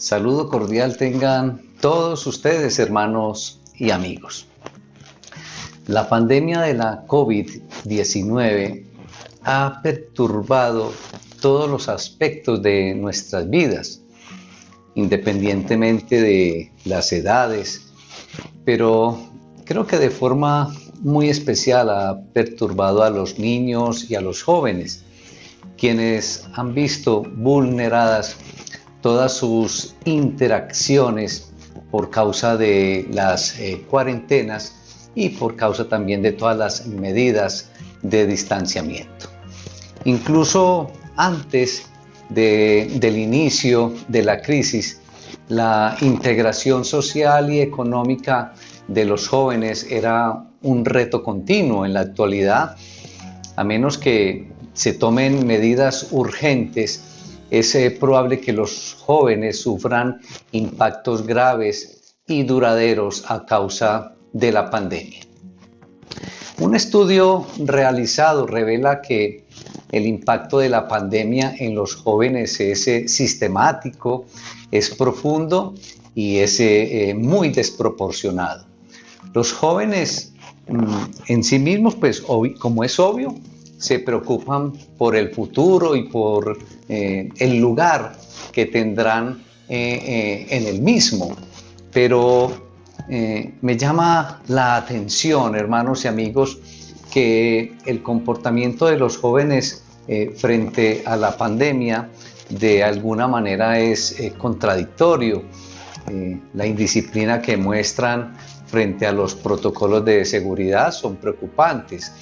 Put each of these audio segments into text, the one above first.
Saludo cordial tengan todos ustedes, hermanos y amigos. La pandemia de la COVID-19 ha perturbado todos los aspectos de nuestras vidas, independientemente de las edades, pero creo que de forma muy especial ha perturbado a los niños y a los jóvenes, quienes han visto vulneradas todas sus interacciones por causa de las cuarentenas y por causa también de todas las medidas de distanciamiento. Incluso antes del inicio de la crisis, la integración social y económica de los jóvenes era un reto continuo. En la actualidad, a menos que se tomen medidas urgentes, es probable que los jóvenes sufran impactos graves y duraderos a causa de la pandemia. Un estudio realizado revela que el impacto de la pandemia en los jóvenes es sistemático, es profundo y es muy desproporcionado. Los jóvenes en sí mismos, pues como es obvio, se preocupan por el futuro y por el lugar que tendrán en el mismo. Pero me llama la atención, hermanos y amigos, que el comportamiento de los jóvenes frente a la pandemia de alguna manera es contradictorio. La indisciplina que muestran frente a los protocolos de seguridad son preocupantes.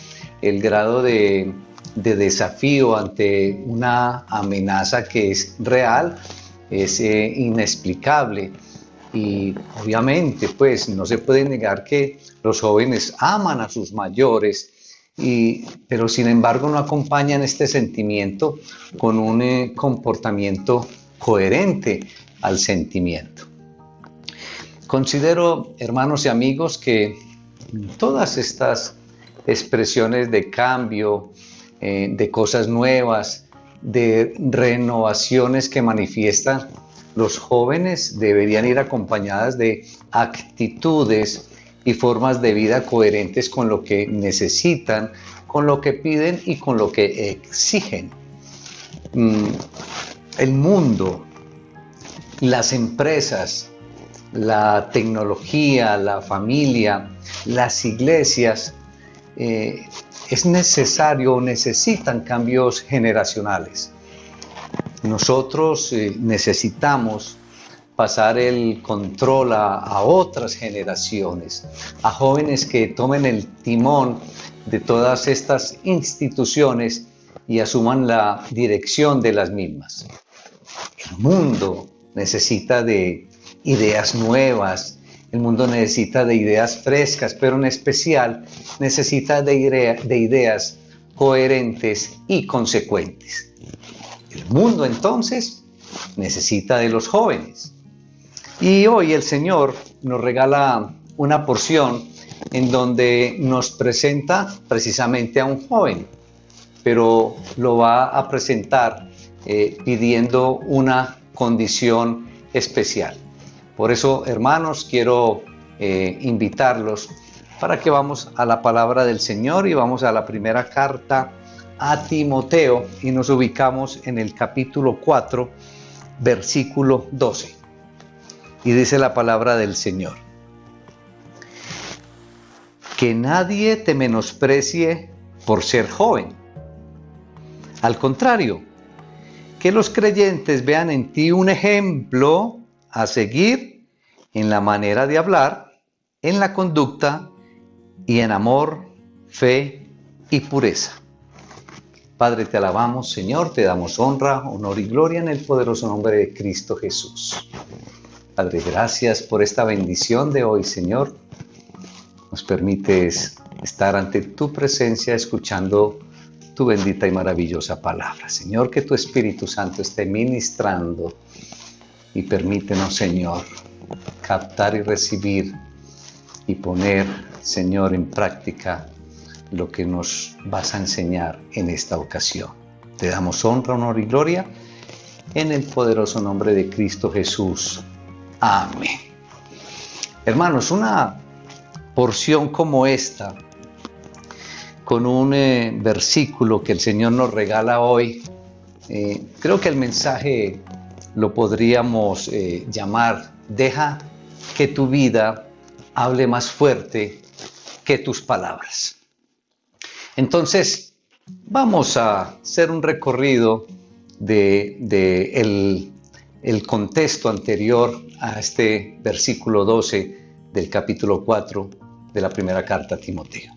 El grado de desafío ante una amenaza que es real es inexplicable. Y obviamente, pues no se puede negar que los jóvenes aman a sus mayores, pero sin embargo no acompañan este sentimiento con un comportamiento coherente al sentimiento. Considero, hermanos y amigos, que todas estas expresiones de cambio, de cosas nuevas, de renovaciones que manifiestan los jóvenes deberían ir acompañadas de actitudes y formas de vida coherentes con lo que necesitan, con lo que piden y con lo que exigen. El mundo, las empresas, la tecnología, la familia, las iglesias, es necesario o necesitan cambios generacionales. Nosotros necesitamos pasar el control a otras generaciones, a jóvenes que tomen el timón de todas estas instituciones y asuman la dirección de las mismas. El mundo necesita de ideas nuevas, el mundo necesita de ideas frescas, pero en especial necesita de ideas coherentes y consecuentes. El mundo entonces necesita de los jóvenes. Y hoy el Señor nos regala una porción en donde nos presenta precisamente a un joven, pero lo va a presentar pidiendo una condición especial. Por eso, hermanos, quiero invitarlos para que vamos a la palabra del Señor y vamos a la primera carta a Timoteo y nos ubicamos en el capítulo 4, versículo 12. Y dice la palabra del Señor: que nadie te menosprecie por ser joven. Al contrario, que los creyentes vean en ti un ejemplo a seguir en la manera de hablar, en la conducta y en amor, fe y pureza. Padre, te alabamos, Señor, te damos honra, honor y gloria en el poderoso nombre de Cristo Jesús. Padre, gracias por esta bendición de hoy, Señor. Nos permites estar ante tu presencia escuchando tu bendita y maravillosa palabra. Señor, que tu Espíritu Santo esté ministrando y permítenos, Señor, captar y recibir y poner, Señor, en práctica lo que nos vas a enseñar en esta ocasión. Te damos honra, honor y gloria en el poderoso nombre de Cristo Jesús. Amén. Hermanos, una porción como esta, con un versículo que el Señor nos regala hoy, creo que el mensaje lo podríamos llamar: deja que tu vida hable más fuerte que tus palabras. Entonces, vamos a hacer un recorrido de el contexto anterior a este versículo 12 del capítulo 4 de la primera carta a Timoteo.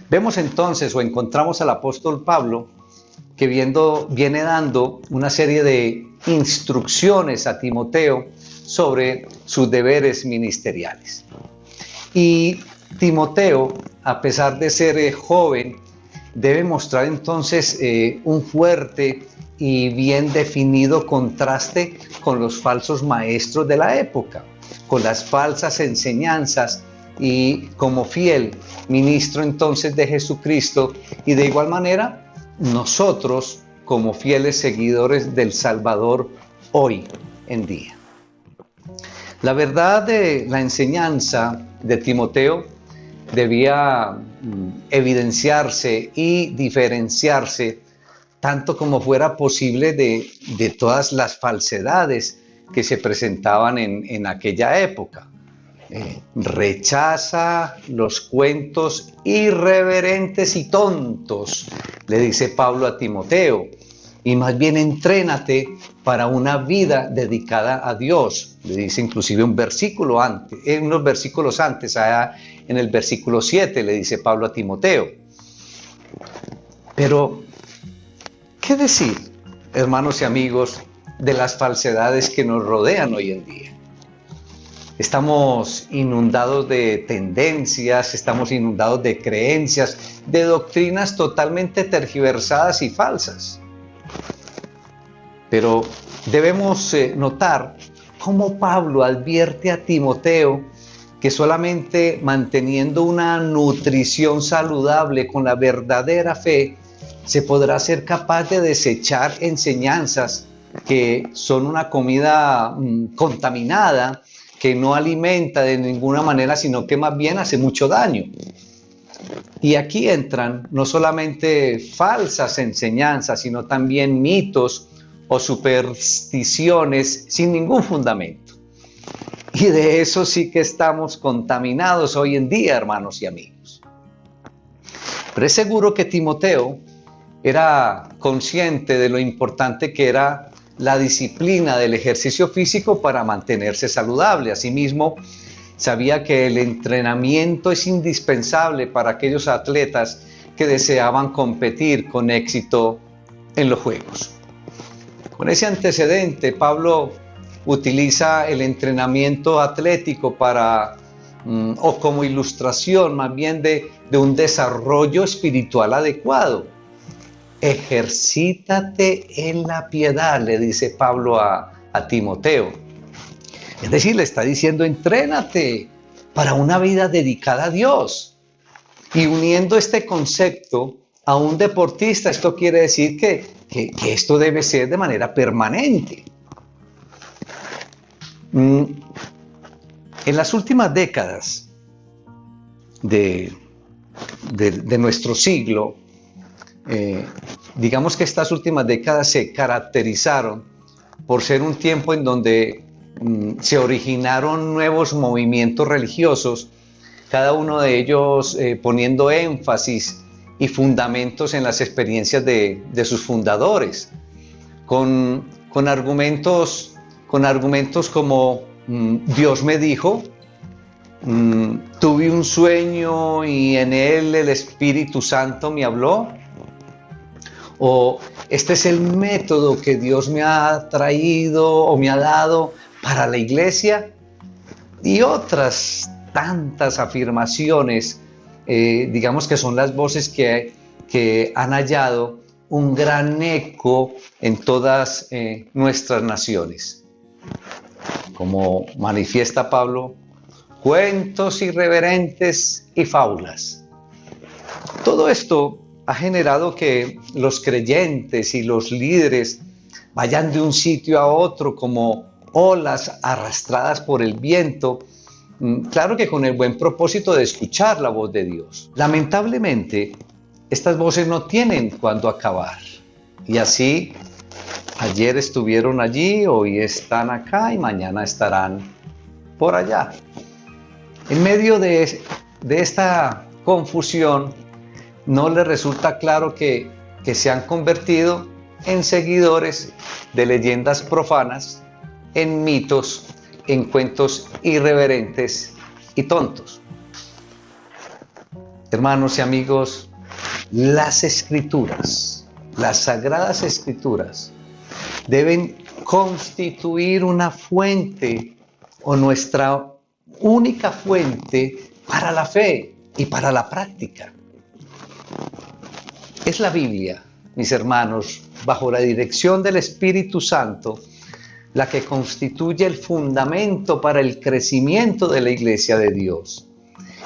Vemos entonces, o encontramos al apóstol Pablo, que viene dando una serie de instrucciones a Timoteo sobre sus deberes ministeriales. Y Timoteo, a pesar de ser joven, debe mostrar entonces un fuerte y bien definido contraste con los falsos maestros de la época, con las falsas enseñanzas, y como fiel ministro entonces de Jesucristo, y de igual manera nosotros como fieles seguidores del Salvador hoy en día. La verdad de la enseñanza de Timoteo debía evidenciarse y diferenciarse tanto como fuera posible de todas las falsedades que se presentaban en aquella época. Rechaza los cuentos irreverentes y tontos, le dice Pablo a Timoteo, y más bien entrénate para una vida dedicada a Dios. Le dice inclusive unos versículos antes, allá en el versículo 7, le dice Pablo a Timoteo. Pero, ¿qué decir, hermanos y amigos, de las falsedades que nos rodean hoy en día? Estamos inundados de tendencias, estamos inundados de creencias, de doctrinas totalmente tergiversadas y falsas. Pero debemos notar cómo Pablo advierte a Timoteo que solamente manteniendo una nutrición saludable con la verdadera fe se podrá ser capaz de desechar enseñanzas que son una comida contaminada, que no alimenta de ninguna manera, sino que más bien hace mucho daño. Y aquí entran no solamente falsas enseñanzas, sino también mitos o supersticiones sin ningún fundamento. Y de eso sí que estamos contaminados hoy en día, hermanos y amigos. Pero es seguro que Timoteo era consciente de lo importante que era la disciplina del ejercicio físico para mantenerse saludable. Asimismo, sabía que el entrenamiento es indispensable para aquellos atletas que deseaban competir con éxito en los Juegos. Con ese antecedente, Pablo utiliza el entrenamiento atlético o como ilustración más bien de un desarrollo espiritual adecuado. Ejercítate en la piedad, le dice Pablo a Timoteo. Es decir, le está diciendo, entrénate para una vida dedicada a Dios. Y uniendo este concepto a un deportista, esto quiere decir que esto debe ser de manera permanente. En las últimas décadas de nuestro siglo, digamos que estas últimas décadas se caracterizaron por ser un tiempo en donde se originaron nuevos movimientos religiosos, cada uno de ellos poniendo énfasis y fundamentos en las experiencias de sus fundadores, con argumentos como Dios me dijo, tuve un sueño y en él el Espíritu Santo me habló, o este es el método que Dios me ha traído o me ha dado para la iglesia, y otras tantas afirmaciones, digamos que son las voces que han hallado un gran eco en todas nuestras naciones. Como manifiesta Pablo, cuentos irreverentes y fábulas. Todo esto ha generado que los creyentes y los líderes vayan de un sitio a otro como olas arrastradas por el viento, claro que con el buen propósito de escuchar la voz de Dios. Lamentablemente, estas voces no tienen cuándo acabar. Y así, ayer estuvieron allí, hoy están acá y mañana estarán por allá. En medio de esta confusión, no les resulta claro que se han convertido en seguidores de leyendas profanas, en mitos, en cuentos irreverentes y tontos. Hermanos y amigos, las escrituras, las sagradas escrituras, deben constituir una fuente o nuestra única fuente para la fe y para la práctica. Es la Biblia, mis hermanos, bajo la dirección del Espíritu Santo, la que constituye el fundamento para el crecimiento de la Iglesia de Dios.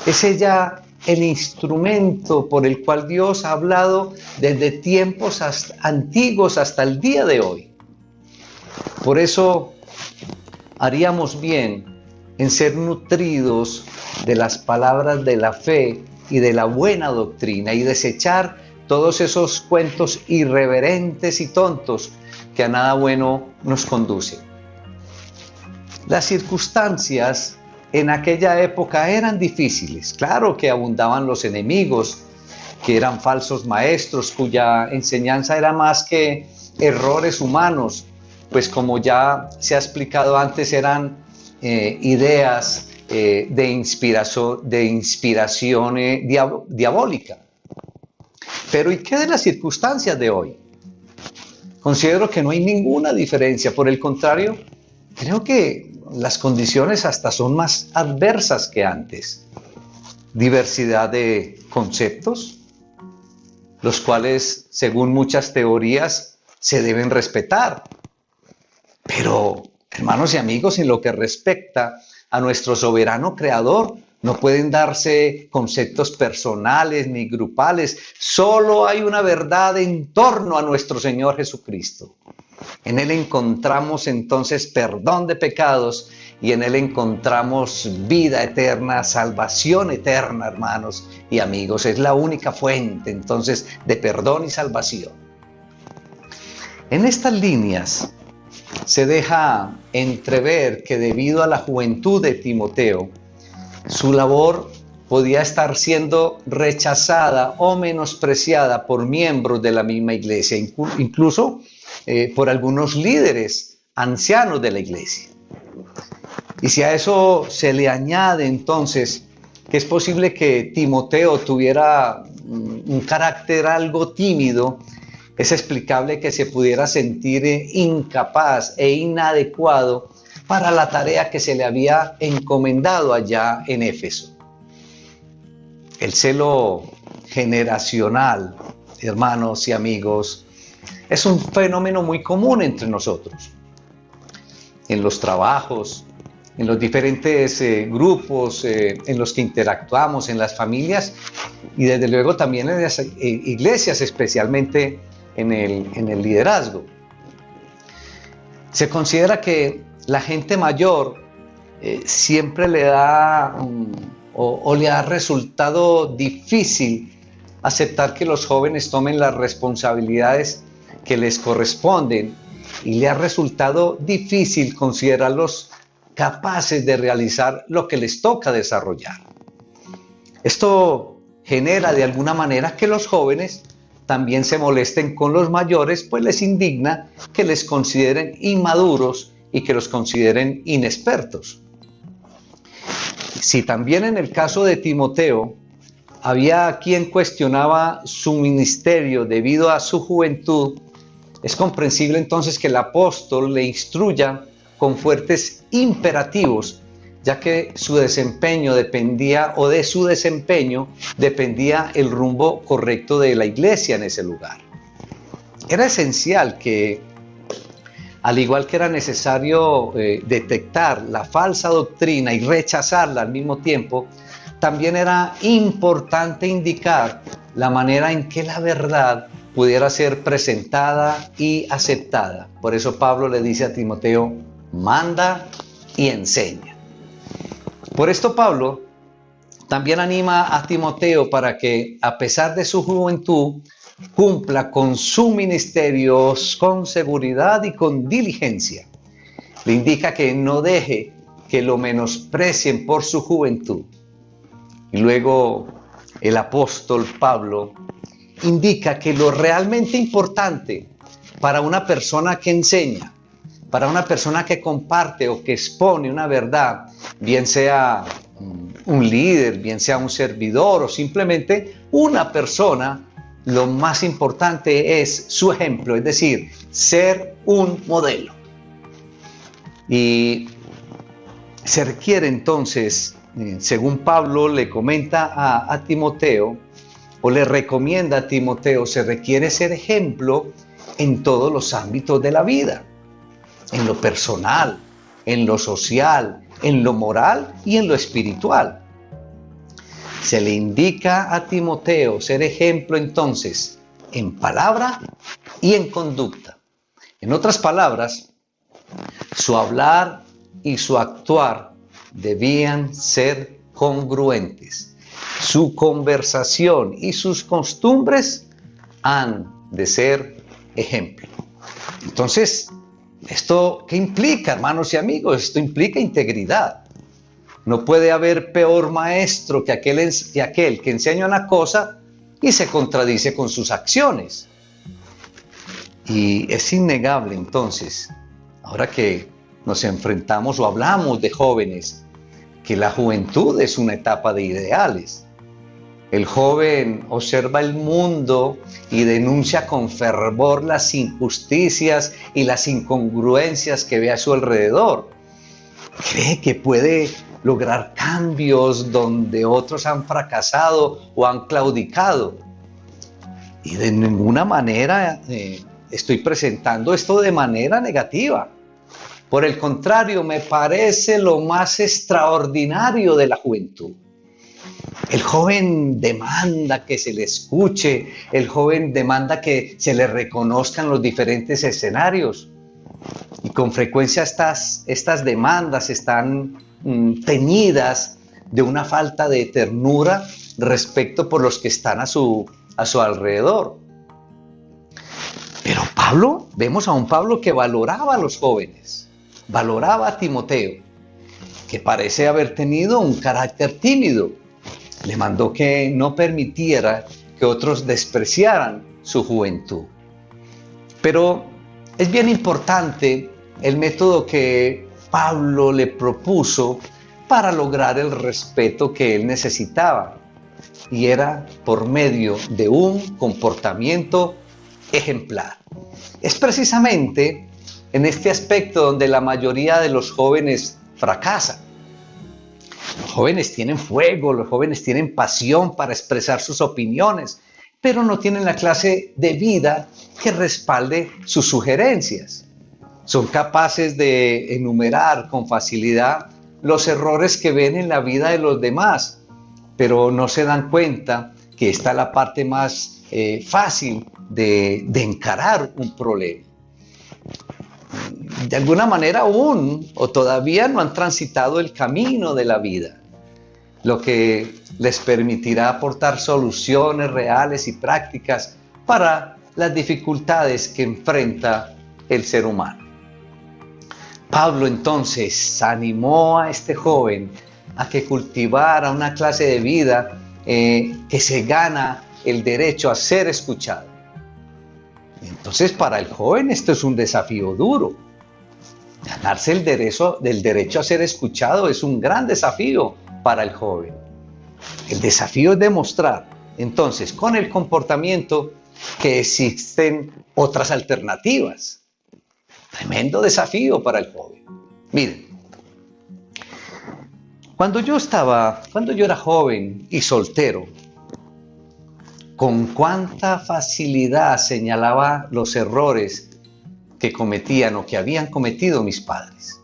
Es ella el instrumento por el cual Dios ha hablado desde tiempos antiguos hasta el día de hoy. Por eso haríamos bien en ser nutridos de las palabras de la fe y de la buena doctrina y desechar todos esos cuentos irreverentes y tontos que a nada bueno nos conducen. Las circunstancias en aquella época eran difíciles. Claro que abundaban los enemigos, que eran falsos maestros, cuya enseñanza era más que errores humanos, pues como ya se ha explicado antes, eran ideas de inspiración diabólica. Pero ¿y qué de las circunstancias de hoy? Considero que no hay ninguna diferencia. Por el contrario, creo que las condiciones hasta son más adversas que antes. Diversidad de conceptos, los cuales, según muchas teorías, se deben respetar. Pero, hermanos y amigos, en lo que respecta a nuestro soberano creador, no pueden darse conceptos personales ni grupales. Solo hay una verdad en torno a nuestro Señor Jesucristo. En Él encontramos entonces perdón de pecados y en Él encontramos vida eterna, salvación eterna, hermanos y amigos. Es la única fuente entonces de perdón y salvación. En estas líneas se deja entrever que debido a la juventud de Timoteo, su labor podía estar siendo rechazada o menospreciada por miembros de la misma iglesia, incluso por algunos líderes ancianos de la iglesia. Y si a eso se le añade entonces que es posible que Timoteo tuviera un carácter algo tímido, es explicable que se pudiera sentir incapaz e inadecuado para la tarea que se le había encomendado allá en Éfeso. El celo generacional, hermanos y amigos, es un fenómeno muy común entre nosotros. En los trabajos, en los diferentes grupos en los que interactuamos, en las familias y desde luego también en las iglesias, especialmente en el liderazgo. Se considera que la gente mayor siempre le da o le ha resultado difícil aceptar que los jóvenes tomen las responsabilidades que les corresponden y le ha resultado difícil considerarlos capaces de realizar lo que les toca desarrollar. Esto genera de alguna manera que los jóvenes también se molesten con los mayores, pues les indigna que les consideren inmaduros y que los consideren inexpertos. Si también en el caso de Timoteo había quien cuestionaba su ministerio debido a su juventud, es comprensible entonces que el apóstol le instruya con fuertes imperativos, ya que su desempeño dependía, o de su desempeño dependía el rumbo correcto de la iglesia en ese lugar. Era esencial que, al igual que era necesario detectar la falsa doctrina y rechazarla al mismo tiempo, también era importante indicar la manera en que la verdad pudiera ser presentada y aceptada. Por eso Pablo le dice a Timoteo, manda y enseña. Por esto Pablo también anima a Timoteo para que, a pesar de su juventud, cumpla con su ministerio con seguridad y con diligencia. Le indica que no deje que lo menosprecien por su juventud. Y luego el apóstol Pablo indica que lo realmente importante para una persona que enseña, para una persona que comparte o que expone una verdad, bien sea un líder, bien sea un servidor o simplemente una persona, lo más importante es su ejemplo, es decir, ser un modelo. Y se requiere entonces, según Pablo le comenta a Timoteo, o le recomienda a Timoteo, se requiere ser ejemplo en todos los ámbitos de la vida, en lo personal, en lo social, en lo moral y en lo espiritual. Se le indica a Timoteo ser ejemplo entonces en palabra y en conducta. En otras palabras, su hablar y su actuar debían ser congruentes. Su conversación y sus costumbres han de ser ejemplo. Entonces, ¿esto qué implica, hermanos y amigos? Esto implica integridad. No puede haber peor maestro que aquel que enseña una cosa y se contradice con sus acciones. Y es innegable entonces, ahora que nos enfrentamos o hablamos de jóvenes, que la juventud es una etapa de ideales. El joven observa el mundo y denuncia con fervor las injusticias y las incongruencias que ve a su alrededor. Cree que puede lograr cambios donde otros han fracasado o han claudicado. Y de ninguna manera estoy presentando esto de manera negativa. Por el contrario, me parece lo más extraordinario de la juventud. El joven demanda que se le escuche, el joven demanda que se le reconozcan los diferentes escenarios. Y con frecuencia estas demandas están teñidas de una falta de ternura respecto por los que están a su alrededor. Pero Pablo, vemos a un Pablo que valoraba a los jóvenes, valoraba a Timoteo, que parece haber tenido un carácter tímido. Le mandó que no permitiera que otros despreciaran su juventud. Pero es bien importante el método que Pablo le propuso para lograr el respeto que él necesitaba, y era por medio de un comportamiento ejemplar. Es precisamente en este aspecto donde la mayoría de los jóvenes fracasan. Los jóvenes tienen fuego, los jóvenes tienen pasión para expresar sus opiniones, pero no tienen la clase de vida que respalde sus sugerencias. Son capaces de enumerar con facilidad los errores que ven en la vida de los demás, pero no se dan cuenta que esta es la parte más fácil de encarar un problema. De alguna manera aún o todavía no han transitado el camino de la vida, lo que les permitirá aportar soluciones reales y prácticas para las dificultades que enfrenta el ser humano. Pablo entonces animó a este joven a que cultivara una clase de vida que se gana el derecho a ser escuchado. Entonces, para el joven esto es un desafío duro. Ganarse el derecho a ser escuchado es un gran desafío para el joven. El desafío es demostrar, entonces, con el comportamiento que existen otras alternativas. Tremendo desafío para el joven. Miren, cuando yo era joven y soltero, con cuánta facilidad señalaba los errores que cometían o que habían cometido mis padres.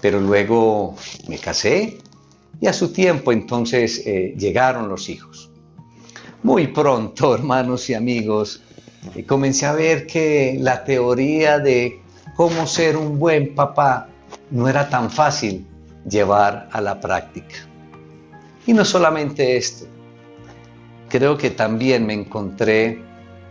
Pero luego me casé y a su tiempo entonces llegaron los hijos. Muy pronto, hermanos y amigos, y comencé a ver que la teoría de cómo ser un buen papá no era tan fácil llevar a la práctica. Y no solamente esto, creo que también me encontré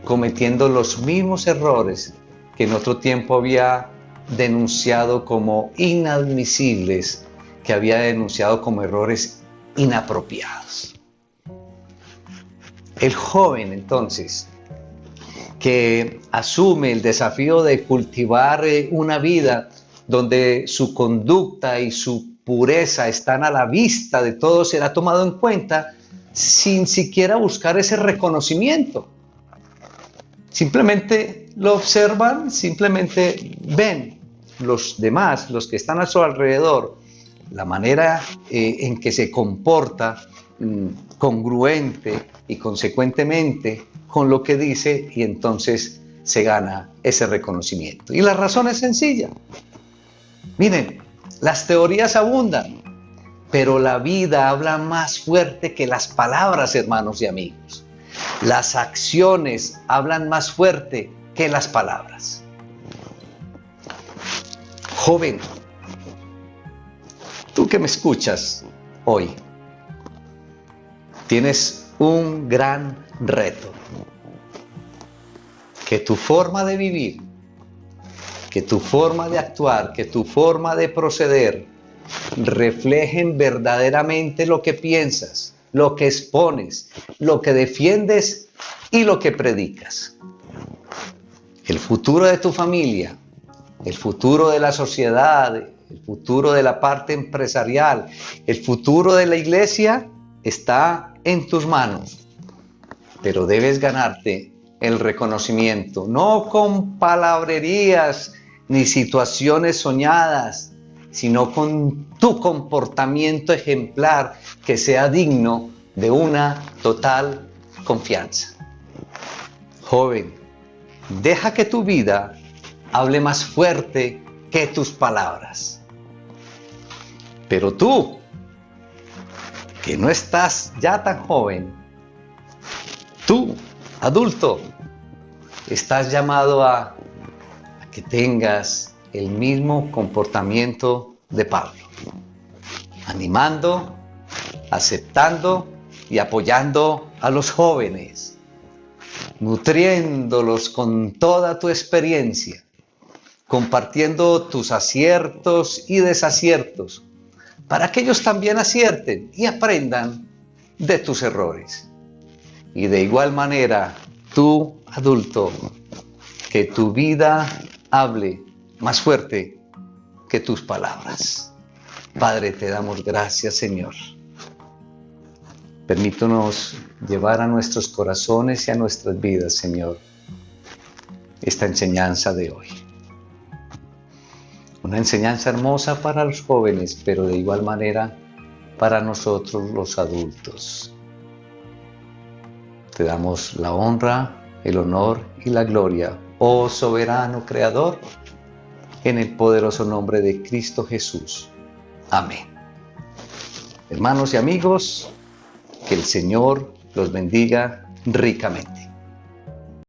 cometiendo los mismos errores que en otro tiempo había denunciado como inadmisibles, que había denunciado como errores inapropiados. El joven, entonces, que asume el desafío de cultivar una vida donde su conducta y su pureza están a la vista de todos, será tomado en cuenta sin siquiera buscar ese reconocimiento. Simplemente lo observan, simplemente ven los demás, los que están a su alrededor, la manera en que se comporta congruente y consecuentemente con lo que dice, y entonces se gana ese reconocimiento. Y la razón es sencilla. Miren, las teorías abundan, pero la vida habla más fuerte que las palabras, hermanos y amigos. Las acciones hablan más fuerte que las palabras. Joven, tú que me escuchas hoy, tienes un gran reto. Que tu forma de vivir, que tu forma de actuar, que tu forma de proceder reflejen verdaderamente lo que piensas, lo que expones, lo que defiendes y lo que predicas. El futuro de tu familia, el futuro de la sociedad, el futuro de la parte empresarial, el futuro de la iglesia está en tus manos, pero debes ganarte el reconocimiento, no con palabrerías ni situaciones soñadas, sino con tu comportamiento ejemplar que sea digno de una total confianza. Joven, deja que tu vida hable más fuerte que tus palabras. Pero tú, que no estás ya tan joven, tú, adulto, estás llamado a que tengas el mismo comportamiento de Pablo, animando, aceptando y apoyando a los jóvenes, nutriéndolos con toda tu experiencia, compartiendo tus aciertos y desaciertos, para que ellos también acierten y aprendan de tus errores. Y de igual manera, tú, adulto, que tu vida hable más fuerte que tus palabras. Padre, te damos gracias, Señor. Permítanos llevar a nuestros corazones y a nuestras vidas, Señor, esta enseñanza de hoy. Una enseñanza hermosa para los jóvenes, pero de igual manera para nosotros los adultos. Te damos la honra, el honor y la gloria, oh soberano Creador, en el poderoso nombre de Cristo Jesús. Amén. Hermanos y amigos, que el Señor los bendiga ricamente.